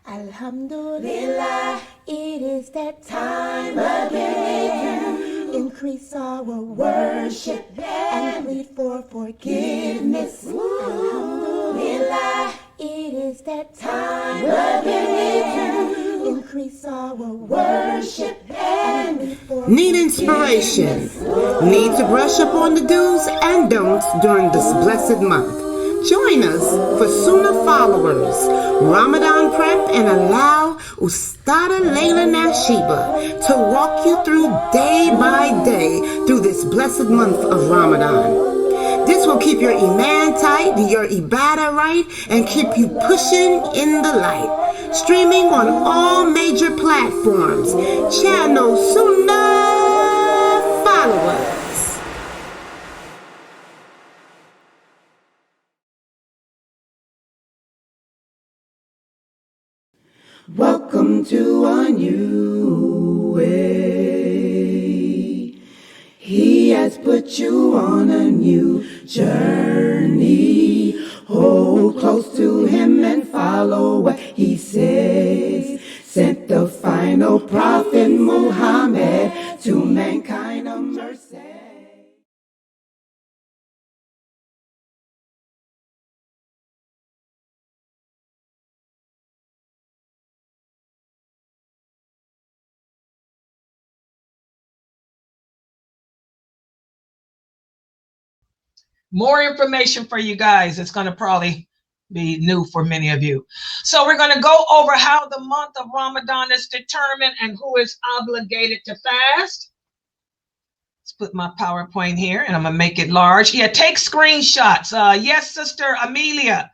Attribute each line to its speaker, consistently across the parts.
Speaker 1: Alhamdulillah, it is that time again. Increase our worship and plead for forgiveness. Alhamdulillah, it is that time again. Increase our worship and plead for
Speaker 2: Need inspiration? Need to brush up on the do's and don'ts during this blessed month? Join us for SunnahFollowers Ramadan Prep and allow Ustada Laila Nasheeba to walk you through day by day through this blessed month of Ramadan. This will keep your iman tight, your ibadah right, and keep you pushing in the light. Streaming on all major platforms. Channel SunnahFollowers.
Speaker 1: Welcome to a new way. He has put you on a new journey. Hold close to him and follow what he says. Sent the final prophet Muhammad to mankind a mercy.
Speaker 3: More information for you guys. It's going to probably be new for many of you. So we're going to go over how the month of Ramadan is determined and who is obligated to fast. Let's put my PowerPoint here and I'm going to make it large. Yeah, take screenshots. Yes, Sister Amelia.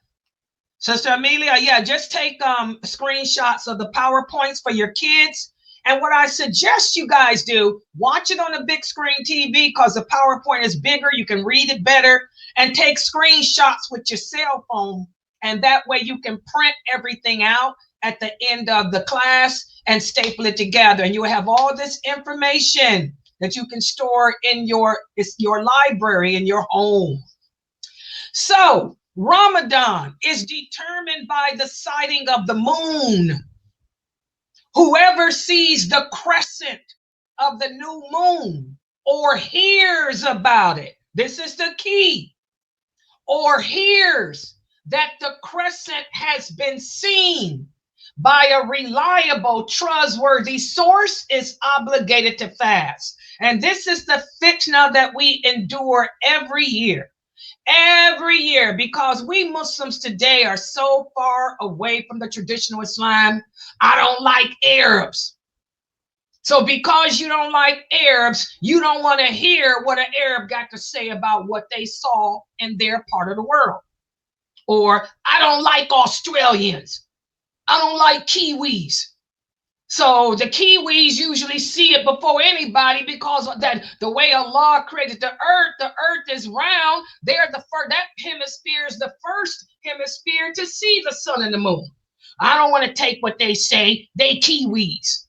Speaker 3: Sister Amelia, yeah, just take screenshots of the PowerPoints for your kids. And what I suggest you guys do, watch it on a big screen TV because the PowerPoint is bigger. You can read it better, and take screenshots with your cell phone. And that way you can print everything out at the end of the class and staple it together. And you have all this information that you can store in your library in your home. So Ramadan is determined by the sighting of the moon. Whoever sees the crescent of the new moon or hears about it, this is the key, or hears that the crescent has been seen by a reliable, trustworthy source is obligated to fast. And this is the fitna that we endure every year. Every year, because we Muslims today are so far away from the traditional Islam. I don't like Arabs. So because you don't like Arabs, you don't want to hear what an Arab got to say about what they saw in their part of the world. Or I don't like Australians. I don't like Kiwis. So the Kiwis usually see it before anybody because of that the way Allah created the earth is round. They're the first, that hemisphere is the first hemisphere to see the sun and the moon. I don't want to take what they say. They Kiwis.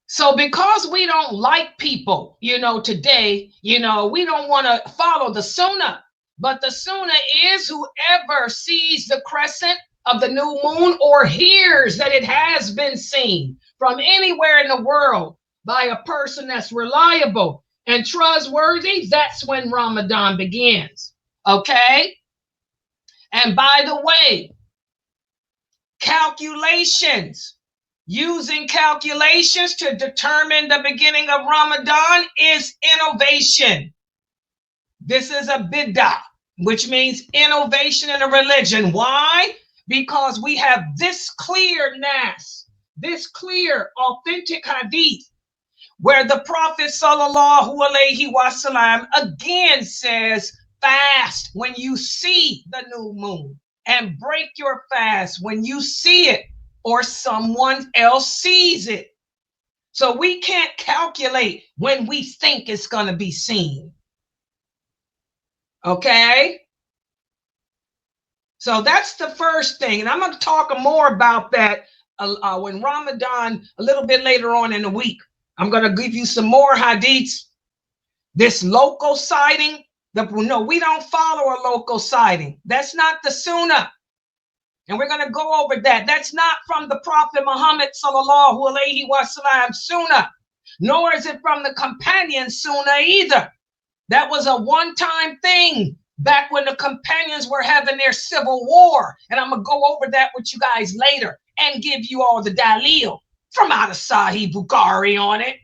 Speaker 3: So because we don't like people, today, we don't want to follow the Sunnah. But the Sunnah is whoever sees the crescent of the new moon or hears that it has been seen from anywhere in the world by a person that's reliable and trustworthy, that's when Ramadan begins. Okay? And by the way, using calculations to determine the beginning of Ramadan is innovation. This is a bid'ah, which means innovation in a religion. Why? Because we have this clear nas, this clear authentic hadith, where the Prophet sallallahu alaihi wasallam again says, fast when you see the new moon and break your fast when you see it or someone else sees it. So we can't calculate when we think it's going to be seen. Okay? So that's the first thing. And I'm going to talk more about that when Ramadan, a little bit later on in the week. I'm going to give you some more hadiths. This local sighting, no, we don't follow a local sighting. That's not the Sunnah. And we're going to go over that. That's not from the Prophet Muhammad sallallahu alaihi wasallam sunnah, nor is it from the companions sunnah either. That was a one-time thing back when the companions were having their civil war. And I'm going to go over that with you guys later and give you all the dalil from out of Sahih Bukhari on it.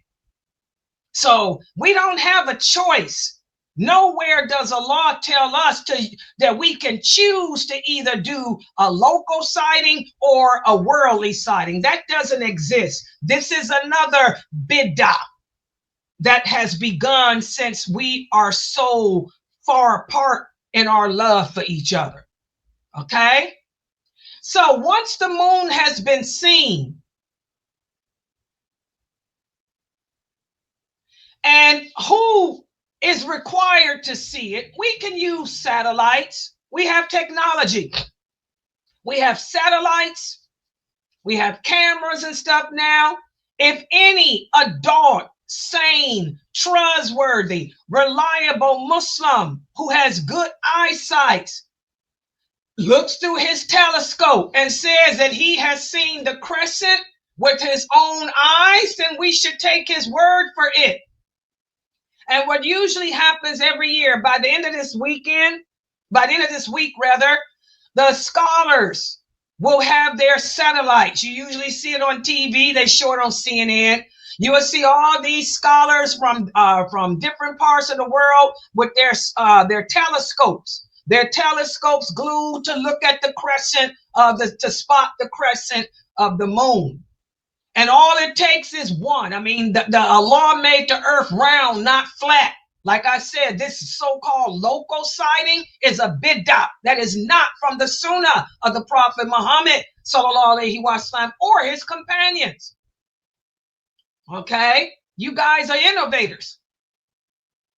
Speaker 3: So we don't have a choice. Nowhere does Allah tell us that we can choose to either do a local sighting or a worldly sighting. That doesn't exist. This is another bid'ah that has begun since we are so far apart in our love for each other. Okay? So once the moon has been seen, and who is required to see it? We can use satellites. We have technology. We have satellites. We have cameras and stuff now. If any adult, sane, trustworthy, reliable Muslim who has good eyesight looks through his telescope and says that he has seen the crescent with his own eyes, then we should take his word for it. And what usually happens every year, by the end of this week, the scholars will have their satellites. You usually see it on TV. They show it on CNN. You will see all these scholars from different parts of the world with their telescopes. Their telescopes glued to look at the crescent to spot the crescent of the moon. And all it takes is one. I mean, the Allah made the earth round, not flat. Like I said, this so-called local sighting is a bid'ah. That is not from the sunnah of the Prophet Muhammad sallallahu alaihi wasallam or his companions. Okay? You guys are innovators.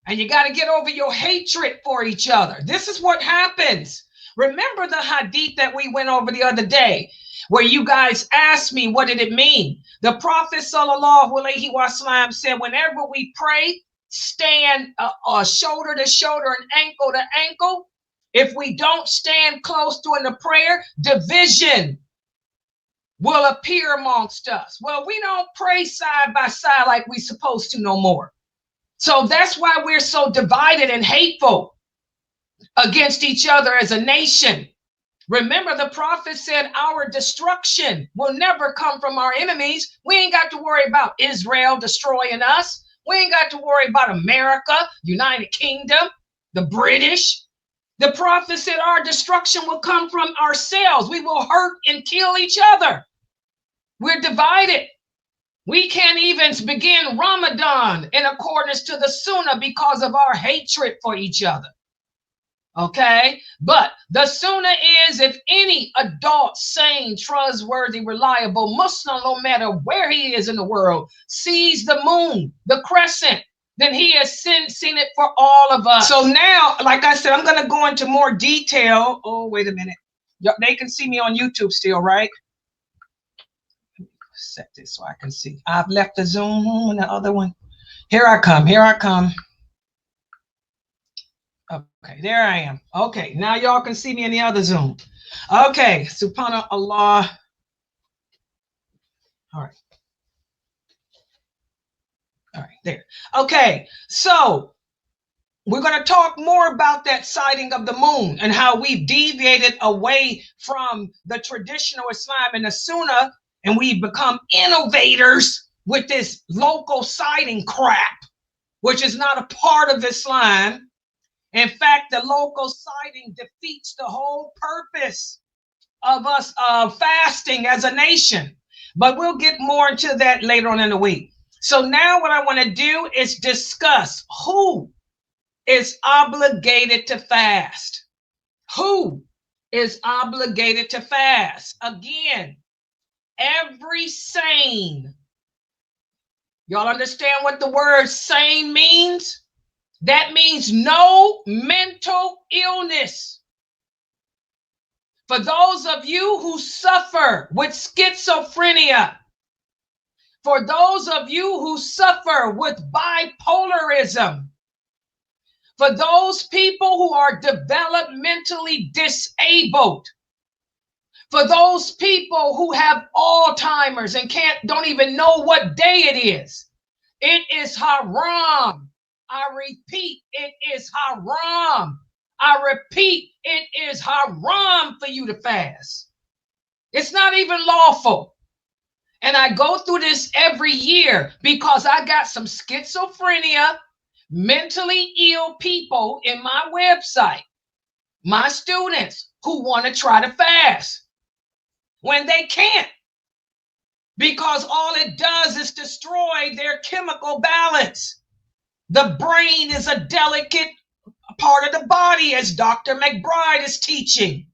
Speaker 3: And you got to get over your hatred for each other. This is what happens. Remember the hadith that we went over the other day, where you guys asked me, what did it mean? The Prophet sallallahu alaihi wasallam said, whenever we pray, stand shoulder to shoulder and ankle to ankle. If we don't stand close during the prayer, division will appear amongst us. Well, we don't pray side by side like we're supposed to no more. So that's why we're so divided and hateful against each other as a nation. Remember, the prophet said our destruction will never come from our enemies. We ain't got to worry about Israel destroying us. We ain't got to worry about America, United Kingdom, the British. The prophet said our destruction will come from ourselves. We will hurt and kill each other. We're divided. We can't even begin Ramadan in accordance to the Sunnah because of our hatred for each other. Okay, but the Sunnah is, if any adult, sane, trustworthy, reliable Muslim, no matter where he is in the world, sees the moon, the crescent, then he has seen it for all of us. So now, like I said, I'm going to go into more detail. Oh, wait a minute. They can see me on YouTube still, right? Set this so I can see. I've left the Zoom room and the other one. Here I come. Here I come. Okay, there I am. Okay, now y'all can see me in the other Zoom. Okay, subhanallah. All right. All right, there. Okay, so we're going to talk more about that sighting of the moon and how we've deviated away from the traditional Islam and the Sunnah, and we've become innovators with this local sighting crap, which is not a part of Islam. In fact, the local sighting defeats the whole purpose of us fasting as a nation. But we'll get more into that later on in the week. So now what I want to do is discuss who is obligated to fast. Who is obligated to fast? Again, every sane. Y'all understand what the word sane means? That means no mental illness. For those of you who suffer with schizophrenia, for those of you who suffer with bipolarism, for those people who are developmentally disabled, For those people who have Alzheimer's and don't even know what day it is haram. I repeat, it is haram. I repeat, it is haram for you to fast. It's not even lawful. And I go through this every year because I got some schizophrenia, mentally ill people in my website, my students who want to try to fast when they can't, because all it does is destroy their chemical balance. The brain is a delicate part of the body, as Dr. McBride is teaching.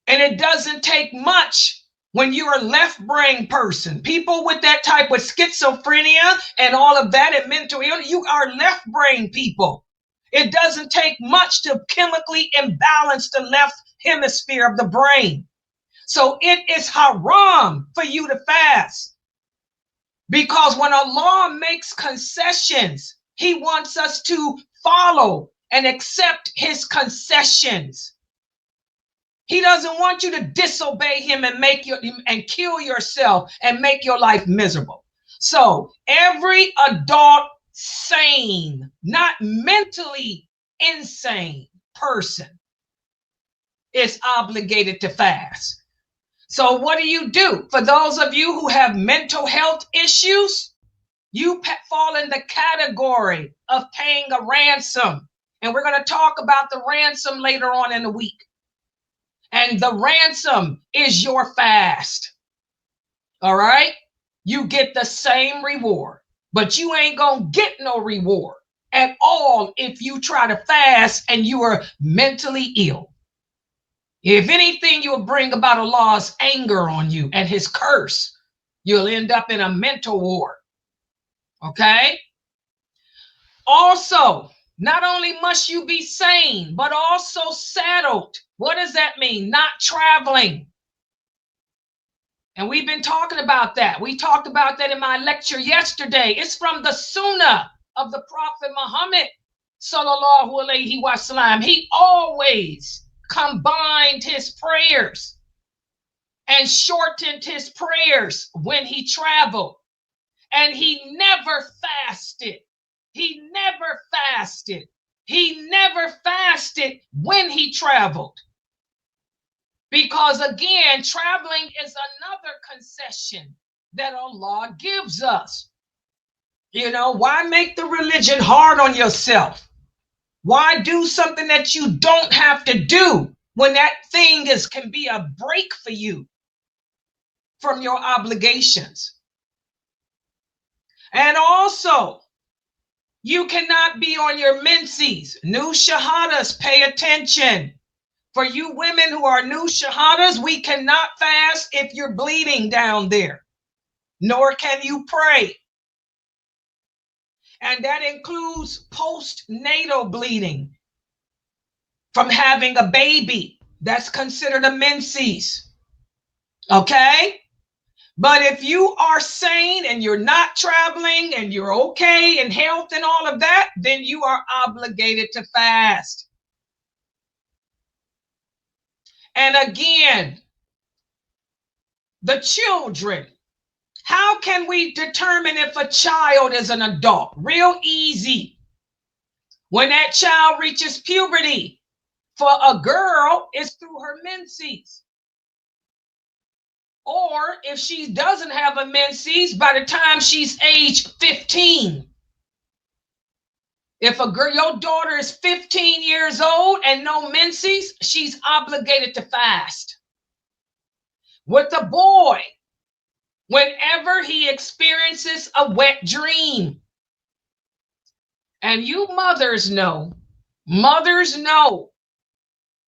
Speaker 3: And it doesn't take much when you're a left brain person. People with that type of schizophrenia and all of that and mental illness, you are left brain people. It doesn't take much to chemically imbalance the left hemisphere of the brain. So it is haram for you to fast. Because when Allah makes concessions, he wants us to follow and accept his concessions. He doesn't want you to disobey him and kill yourself and make your life miserable. So every adult sane, not mentally insane person is obligated to fast. So what do? For those of you who have mental health issues, you fall in the category of paying a ransom. And we're going to talk about the ransom later on in the week. And the ransom is your fast. All right? You get the same reward, but you ain't going to get no reward at all if you try to fast and you are mentally ill. If anything, you'll bring about Allah's anger on you and his curse. You'll end up in a mental ward. Okay? Also, not only must you be sane, but also settled. What does that mean? Not traveling. And we've been talking about that. We talked about that in my lecture yesterday. It's from the Sunnah of the Prophet Muhammad, sallallahu alaihi wasallam. He always combined his prayers and shortened his prayers when he traveled. And he never fasted. He never fasted. He never fasted when he traveled. Because again, traveling is another concession that Allah gives us. You know, why make the religion hard on yourself? Why do something that you don't have to do when that thing can be a break for you from your obligations? And also, you cannot be on your menses. New shahadas, pay attention. For you women who are new shahadas, we cannot fast if you're bleeding down there, nor can you pray. And that includes postnatal bleeding from having a baby. That's considered a menses. Okay? But if you are sane and you're not traveling and you're okay in health and all of that, then you are obligated to fast. And again, the children. How can we determine if a child is an adult? Real easy. When that child reaches puberty, for a girl, it's through her menses. Or if she doesn't have a menses, by the time she's age 15. If your daughter is 15 years old and no menses, she's obligated to fast. With a boy, whenever he experiences a wet dream, and you mothers know,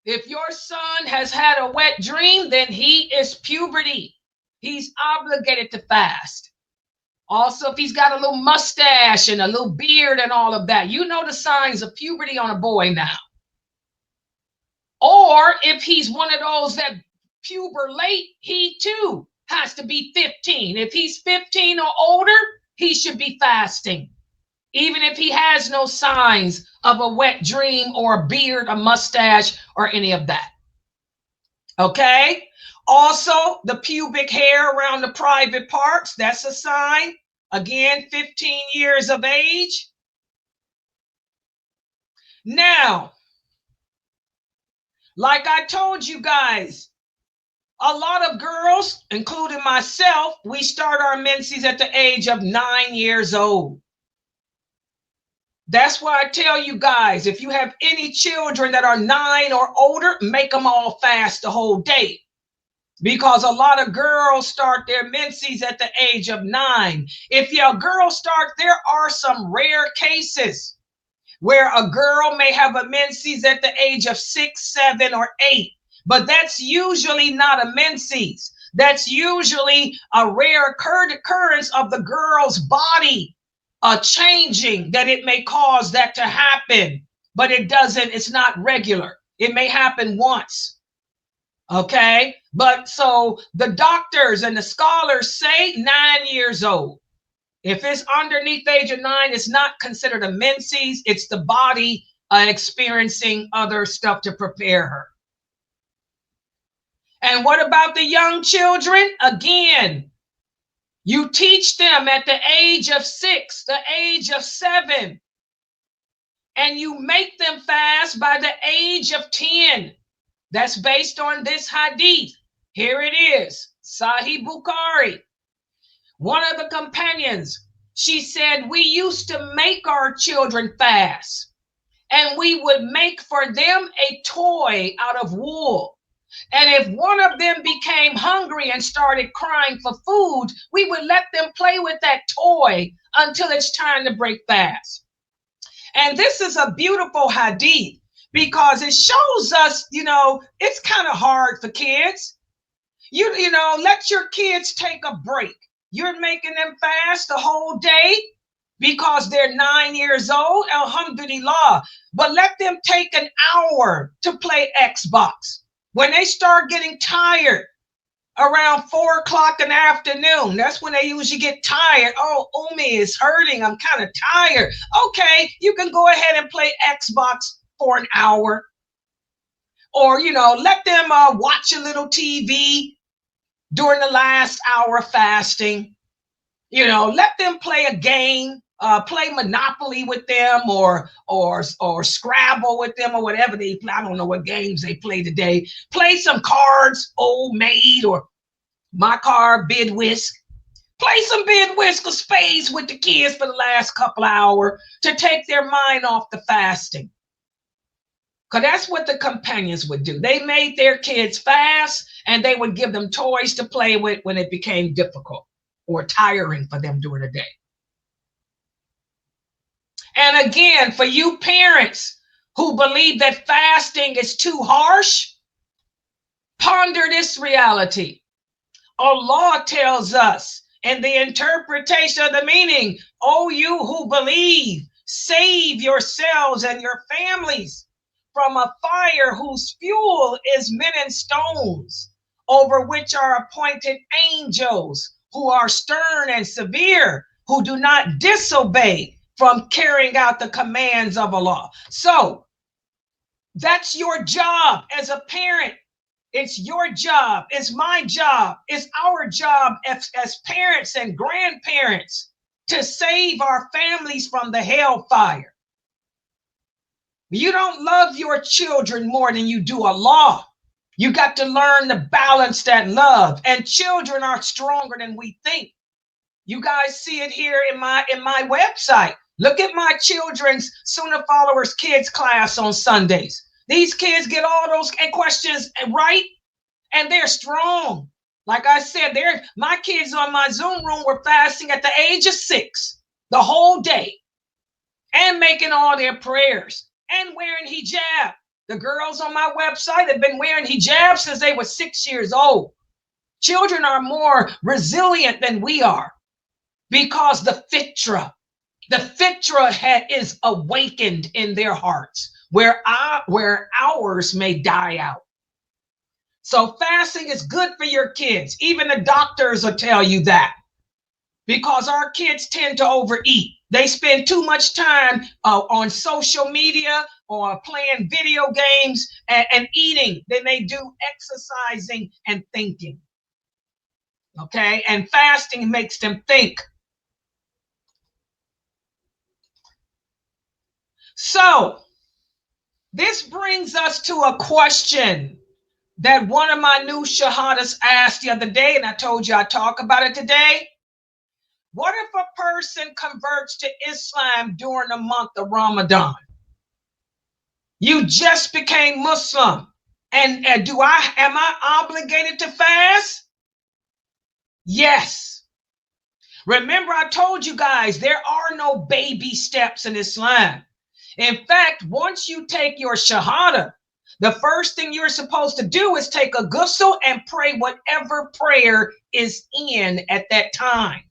Speaker 3: if your son has had a wet dream, then he is puberty. He's obligated to fast. Also, if he's got a little mustache and a little beard and all of that, you know the signs of puberty on a boy now. Or if he's one of those that puber late, he too has to be 15. If he's 15 or older, he should be fasting, even if he has no signs of a wet dream or a beard, a mustache, or any of that. Okay? Also, the pubic hair around the private parts, that's a sign. Again, 15 years of age. Now, like I told you guys, a lot of girls, including myself, we start our menses at the age of 9 years old. That's why I tell you guys, if you have any children that are 9 or older, make them all fast the whole day. Because a lot of girls start their menses at the age of 9. If your girl start, there are some rare cases where a girl may have a menses at the age of 6, 7, or 8. But that's usually not a menses. That's usually a rare occurrence of the girl's body changing, that it may cause that to happen. But it doesn't, it's not regular. It may happen once. Okay? But so the doctors and the scholars say 9 years old. If it's underneath the age of 9, it's not considered a menses. It's the body experiencing other stuff to prepare her. And what about the young children? Again, you teach them at the age of 6, the age of 7, and you make them fast by the age of 10. That's based on this hadith. Here it is, Sahih Bukhari. One of the companions, she said, we used to make our children fast, and we would make for them a toy out of wool. And if one of them became hungry and started crying for food, we would let them play with that toy until it's time to break fast. And this is a beautiful hadith because it shows us, it's kind of hard for kids. You know, let your kids take a break. You're making them fast the whole day because they're 9 years old, alhamdulillah. But let them take an hour to play Xbox. When they start getting tired around 4 o'clock in the afternoon, that's when they usually get tired. Oh, Umi is hurting. I'm kind of tired. Okay, you can go ahead and play Xbox for an hour. Or, let them watch a little TV during the last hour of fasting. Let them play a game. Play Monopoly with them or Scrabble with them or whatever they play. I don't know what games they play today. Play some cards, Old Maid or my card, Bid Whisk. Play some Bid Whisk or spades with the kids for the last couple of hours to take their mind off the fasting. Because that's what the companions would do. They made their kids fast and they would give them toys to play with when it became difficult or tiring for them during the day. And again, for you parents who believe that fasting is too harsh, ponder this reality. Allah tells us in the interpretation of the meaning, O you who believe, save yourselves and your families from a fire whose fuel is men and stones, over which are appointed angels who are stern and severe, who do not disobey from carrying out the commands of Allah. So that's your job as a parent. It's your job. It's my job. It's our job as parents and grandparents to save our families from the hellfire. You don't love your children more than you do Allah. You got to learn to balance that love. And children are stronger than we think. You guys see it here in my website. Look at my children's SunnahFollowers Kids class on Sundays. These kids get all those questions right, and they're strong. Like I said, my kids on my Zoom room were fasting at the age of 6 the whole day and making all their prayers and wearing hijab. The girls on my website have been wearing hijab since they were 6 years old. Children are more resilient than we are because the fitra is awakened in their hearts, where ours may die out. So fasting is good for your kids. Even the doctors will tell you that, because our kids tend to overeat. They spend too much time on social media, or playing video games and eating than they do exercising and thinking. Okay, and fasting makes them think. So this brings us to a question that one of my new shahadas asked the other day, and I told you I'd talk about it today. What if a person converts to Islam during the month of Ramadan? You just became Muslim, and am I obligated to fast? Yes. Remember, I told you guys there are no baby steps in Islam. In fact, once you take your shahada, the first thing you're supposed to do is take a ghusl and pray whatever prayer is in at that time.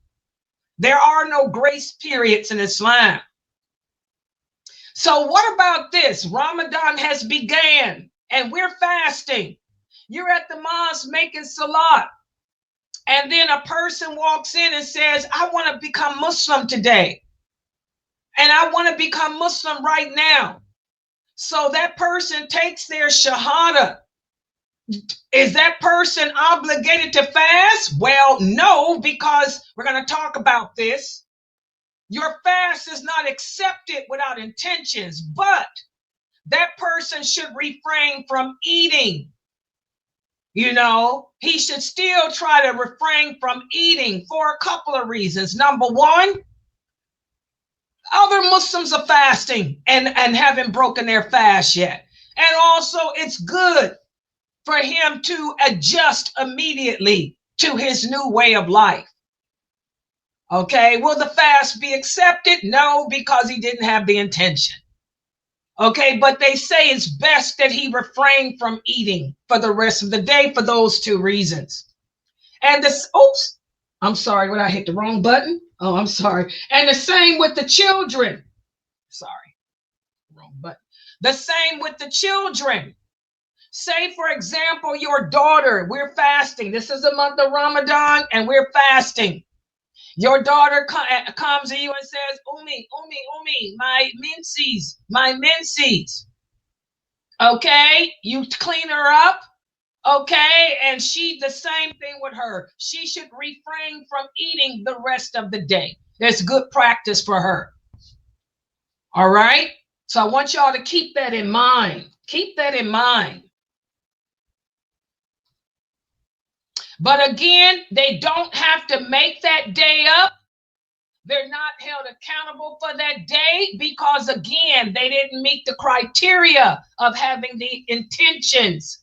Speaker 3: There are no grace periods in Islam. So what about this? Ramadan has began and we're fasting. You're at the mosque making salat. And then a person walks in and says, I want to become Muslim today. And I want to become Muslim right now. So that person takes their shahada. Is that person obligated to fast? Well, no, because we're going to talk about this. Your fast is not accepted without intentions, but that person should refrain from eating. You know, he should still try to refrain from eating for a couple of reasons. Number one, other Muslims are fasting and haven't broken their fast yet. And also it's good for him to adjust immediately to his new way of life. Okay, will the fast be accepted? No, because he didn't have the intention. Okay, but they say it's best that he refrain from eating for the rest of the day for those two reasons. And this, oops, I'm sorry, when I hit the wrong button. Oh, I'm sorry. And the same with the children. Sorry, wrong button. The same with the children. Say, for example, your daughter, we're fasting. This is the month of Ramadan and we're fasting. Your daughter comes to you and says, Umi, my menses. Okay, you clean her up. Okay, and the same thing with her. She should refrain from eating the rest of the day. That's good practice for her. All right, so I want y'all to keep that in mind. Keep that in mind. But again, they don't have to make that day up. They're not held accountable for that day because, again, they didn't meet the criteria of having the intentions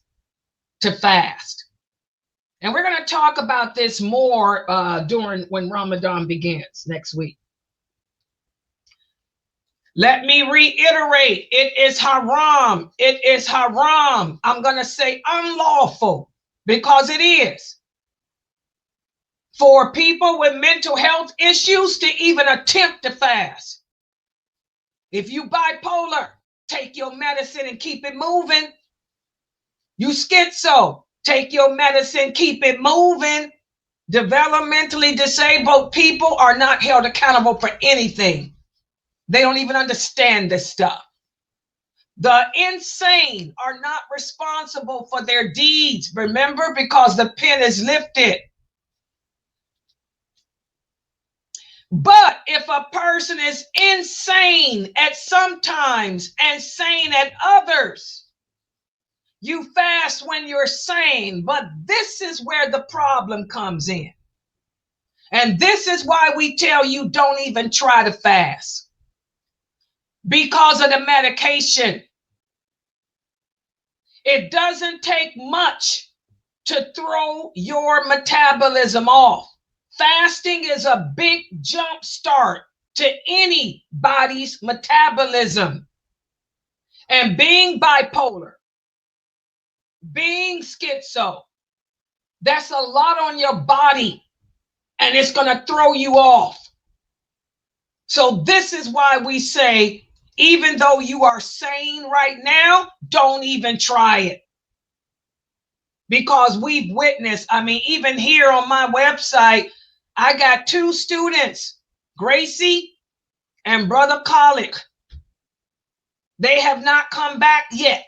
Speaker 3: to fast. And we're going to talk about this more when Ramadan begins next week. Let me reiterate, it is haram. It is haram. I'm going to say unlawful because it is. For people with mental health issues to even attempt to fast. If you bipolar, take your medicine and keep it moving. You schizo, take your medicine, keep it moving. Developmentally disabled people are not held accountable for anything. They don't even understand this stuff. The insane are not responsible for their deeds, remember, because the pen is lifted. But if a person is insane at some times and sane at others, you fast when you're sane. But this is where the problem comes in. And this is why we tell you don't even try to fast. Because of the medication. It doesn't take much to throw your metabolism off. Fasting is a big jump start to anybody's metabolism. And being bipolar, being schizo, that's a lot on your body and it's going to throw you off. So this is why we say, even though you are sane right now, don't even try it. Because we've witnessed, even here on my website, I got two students, Gracie and Brother Colic. They have not come back yet,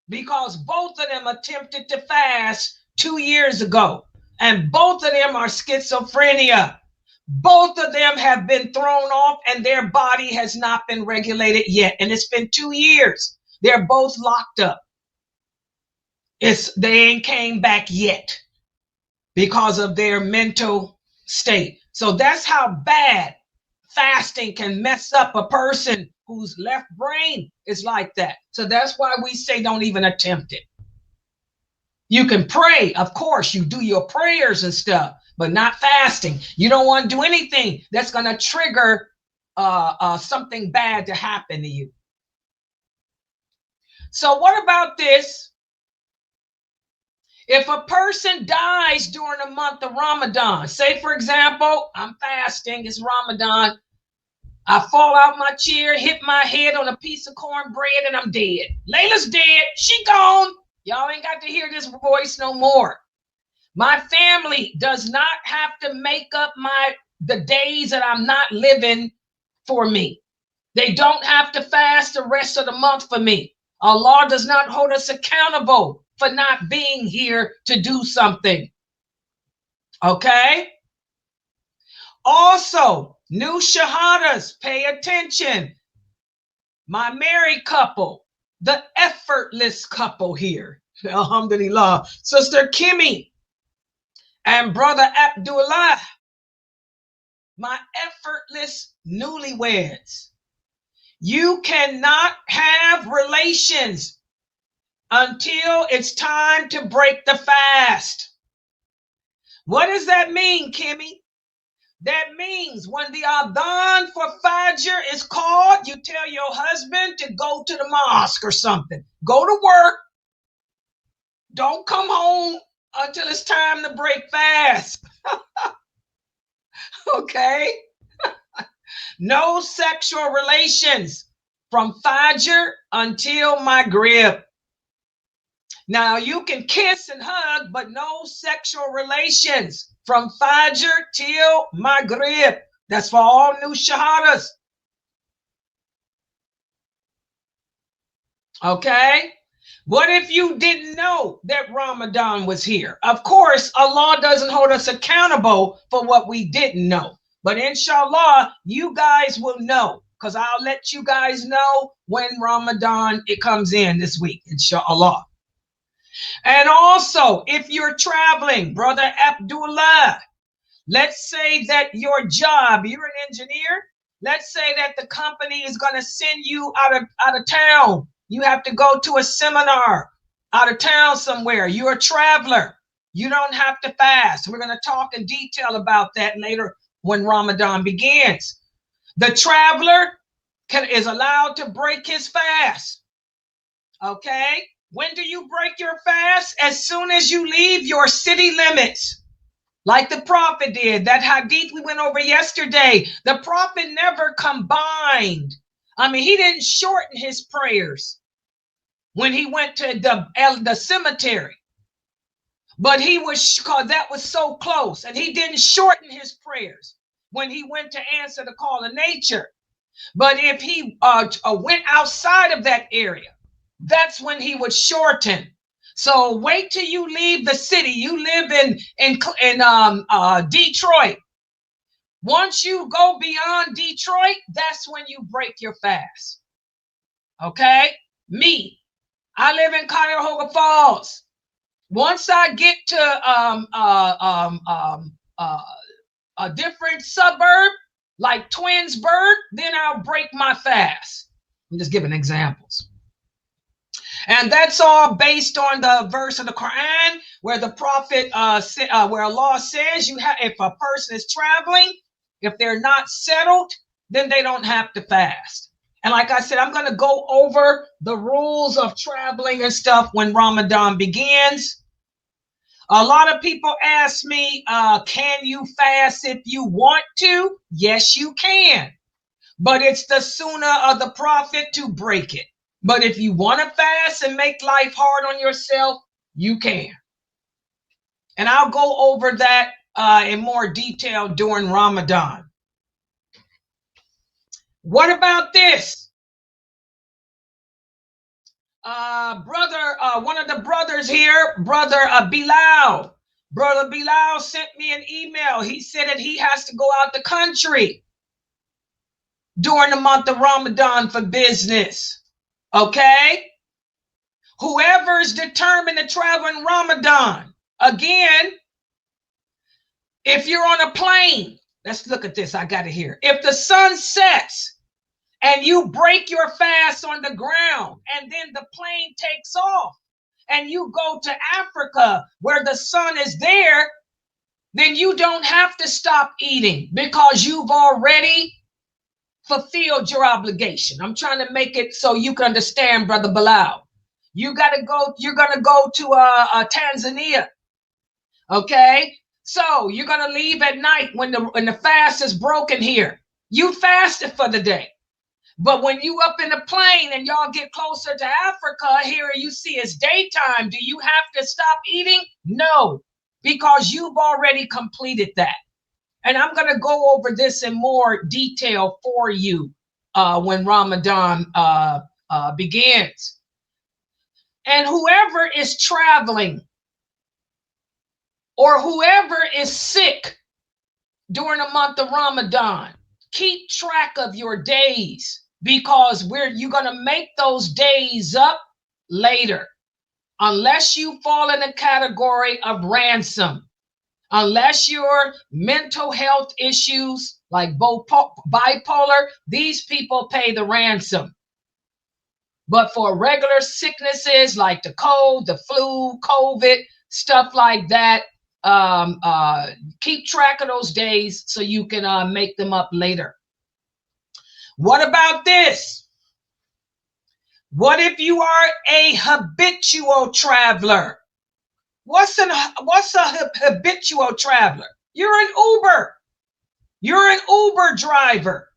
Speaker 3: because both of them attempted to fast 2 years ago, and both of them are schizophrenia. Both of them have been thrown off, and their body has not been regulated yet. And it's been 2 years. They're both locked up. They ain't came back yet because of their mental state. So that's how bad fasting can mess up a person whose left brain is like that. So that's why we say don't even attempt it. You can pray, of course, you do your prayers and stuff, but not fasting. You don't want to do anything that's going to trigger something bad to happen to you. So what about this? If a person dies during the month of Ramadan, say for example, I'm fasting, it's Ramadan, I fall out my chair, hit my head on a piece of cornbread, and I'm dead. Layla's dead, she gone. Y'all ain't got to hear this voice no more. My family does not have to make up the days that I'm not living for me. They don't have to fast the rest of the month for me. Allah does not hold us accountable for not being here to do something. Okay? Also, new shahadas, pay attention. My married couple, the effortless couple here, alhamdulillah, Sister Kimmy and Brother Abdullah, my effortless newlyweds. You cannot have relations until it's time to break the fast. What does that mean, Kimmy? That means when the adhan for Fajr is called, you tell your husband to go to the mosque or something. Go to work. Don't come home until it's time to break fast. Okay? No sexual relations from Fajr until Maghrib. Now you can kiss and hug, but no sexual relations from Fajr till Maghrib. That's for all new shahadas. Okay? What if you didn't know that Ramadan was here? Of course, Allah doesn't hold us accountable for what we didn't know. But inshallah, you guys will know, because I'll let you guys know when Ramadan it comes in this week, inshallah. And also, if you're traveling, Brother Abdullah, let's say that your job, you're an engineer. Let's say that the company is going to send you out of town. You have to go to a seminar out of town somewhere. You're a traveler. You don't have to fast. We're going to talk in detail about that later when Ramadan begins. The traveler is allowed to break his fast. Okay? When do you break your fast? As soon as you leave your city limits. Like the Prophet did. That hadith we went over yesterday. The Prophet never combined. I mean, he didn't shorten his prayers when he went to the cemetery. But he was, because that was so close. And he didn't shorten his prayers when he went to answer the call of nature. But if he went outside of that area, that's when he would shorten. So wait till you leave the city. You live in Detroit. Once you go beyond Detroit, that's when you break your fast. Okay? Me, I live in Cuyahoga Falls. Once I get to a different suburb, like Twinsburg, then I'll break my fast. I'm just giving examples. And that's all based on the verse of the Quran where the Prophet, where Allah says if a person is traveling, if they're not settled, then they don't have to fast. And like I said, I'm going to go over the rules of traveling and stuff when Ramadan begins. A lot of people ask me, can you fast if you want to? Yes, you can. But it's the sunnah of the Prophet to break it. But if you want to fast and make life hard on yourself, you can. And I'll go over that in more detail during Ramadan. What about this? one of the brothers here, brother Bilal. Brother Bilal sent me an email. He said that he has to go out the country during the month of Ramadan for business. Okay? Whoever's determined to travel in Ramadan, again, if you're on a plane, let's look at this. I got it here. If the sun sets and you break your fast on the ground and then the plane takes off and you go to Africa where the sun is there, then you don't have to stop eating because you've already fulfilled your obligation. I'm trying to make it so you can understand, Brother Bilal. You're going to go to Tanzania. Okay? So you're going to leave at night when the fast is broken here. You fasted for the day. But when you up in the plane and y'all get closer to Africa, here you see it's daytime. Do you have to stop eating? No, because you've already completed that. And I'm going to go over this in more detail for you when Ramadan begins. And whoever is traveling or whoever is sick during the month of Ramadan, keep track of your days because you're going to make those days up later. Unless you fall in the category of ransom, unless your mental health issues like bipolar, these people pay the ransom. But for regular sicknesses like the cold, the flu, COVID, stuff like that, keep track of those days so you can make them up later. What about this? What if you are a habitual traveler? What's a habitual traveler? You're an Uber. You're an Uber driver.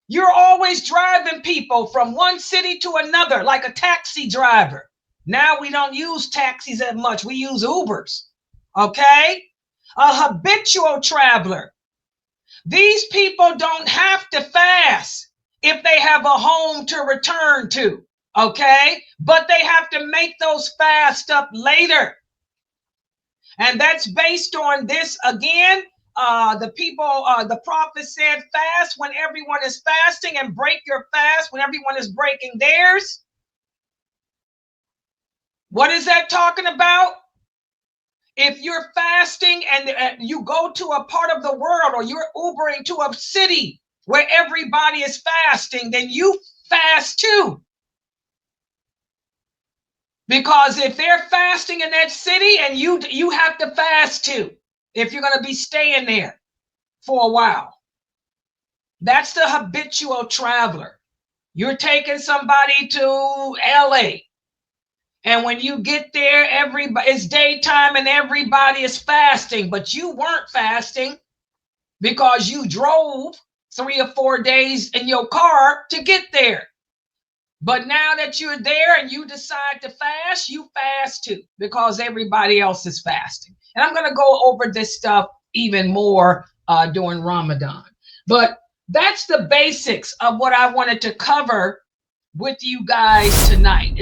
Speaker 3: You're always driving people from one city to another like a taxi driver. Now we don't use taxis as much. We use Ubers. Okay? A habitual traveler. These people don't have to fast if they have a home to return to. Okay? But they have to make those fasts up later. And that's based on this again. The prophet said fast when everyone is fasting and break your fast when everyone is breaking theirs. What is that talking about? If you're fasting and you go to a part of the world or you're Ubering to a city where everybody is fasting, then you fast too. Because if they're fasting in that city and you have to fast too, if you're going to be staying there for a while. That's the habitual traveler. You're taking somebody to LA. And when you get there, it's daytime and everybody is fasting, but you weren't fasting because you drove 3 or 4 days in your car to get there. But now that you're there and you decide to fast, you fast too because everybody else is fasting. And I'm going to go over this stuff even more during Ramadan. But that's the basics of what I wanted to cover with you guys tonight.